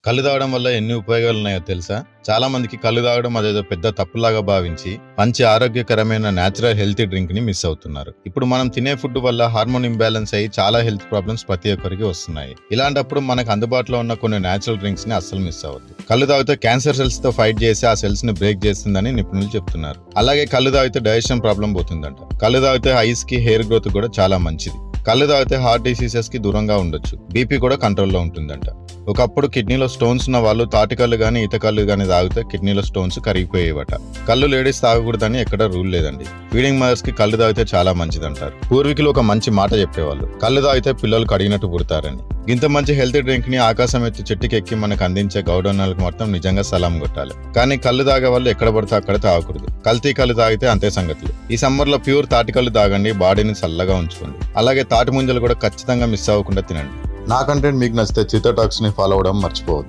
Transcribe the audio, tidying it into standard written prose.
కళ్ళు తాగడం వల్ల ఎన్ని ఉపయోగాలు ఉన్నాయో తెలుసా? చాలా మందికి కళ్ళు తాగడం అదేదో పెద్ద తప్పులాగా భావించి మంచి ఆరోగ్యకరమైన నేచురల్ హెల్తీ డ్రింక్ ని మిస్ అవుతున్నారు. ఇప్పుడు మనం తినే ఫుడ్ వల్ల హార్మోన్ ఇంబ్యాలెన్స్ అయ్యి చాలా హెల్త్ ప్రాబ్లమ్స్ ప్రతి ఒక్కరికి వస్తున్నాయి. ఇలాంటప్పుడు మనకు అందుబాటులో ఉన్న కొన్ని నేచురల్ డ్రింక్స్ ని అస్సలు మిస్ అవ్వద్దు. కళ్ళు తాగితే క్యాన్సర్ సెల్స్ తో ఫైట్ చేసి ఆ సెల్స్ ని బ్రేక్ చేస్తుందని నిపుణులు చెప్తున్నారు. అలాగే కళ్ళు తాగితే డైజెషన్ ప్రాబ్లం పోతుందంట. కళ్ళు తాగితే ఐస్ కి హెయిర్ గ్రోత్ కూడా చాలా మంచిది. కళ్ళు తాగితే హార్ట్ డిసీజెస్ కి దూరంగా ఉండొచ్చు. బీపీ కూడా కంట్రోల్లో ఉంటుందంట. ఒకప్పుడు కిడ్నీలో స్టోన్స్ ఉన్న వాళ్ళు తాటికల్లు గానీ ఈతకల్లు గానీ తాగితే కిడ్నీలో స్టోన్స్ కరిగిపోయేవట. కళ్ళు లేడీస్ తాగకూడదని ఎక్కడ రూల్ లేదండి. ఫీడింగ్ మదర్స్ కి కళ్ళు తాగితే చాలా మంచిదంటారు. పూర్వీకులు ఒక మంచి మాట చెప్పేవాళ్ళు, కళ్ళు తాగితే పిల్లలు కడిగినట్టు పుడతారని. ఇంత మంచి హెల్తీ డ్రింక్ ని ఆకాశం ఎత్తి చెట్టుకెక్కి మనకు అందించే గౌడన్నలకు మొత్తం నిజంగా సలాం కొట్టాలి. కానీ కళ్ళు తాగే వాళ్ళు ఎక్కడ పడితే అక్కడ తాగకూడదు. కల్తీ కళ్ళు తాగితే అంతే సంగతులు. ఈ సమ్మర్ లో ప్యూర్ తాటికల్లు తాగండి, బాడీని చల్లగా ఉంచుకోండి. అలాగే తాటి ముంజలు కూడా ఖచ్చితంగా మిస్ అవ్వకుండా తినండి. నా కంటెంట్ మీకు నచ్చితే చిత్తా టాక్స్ ని ఫాలో అవ్వడం మర్చిపోవద్దు.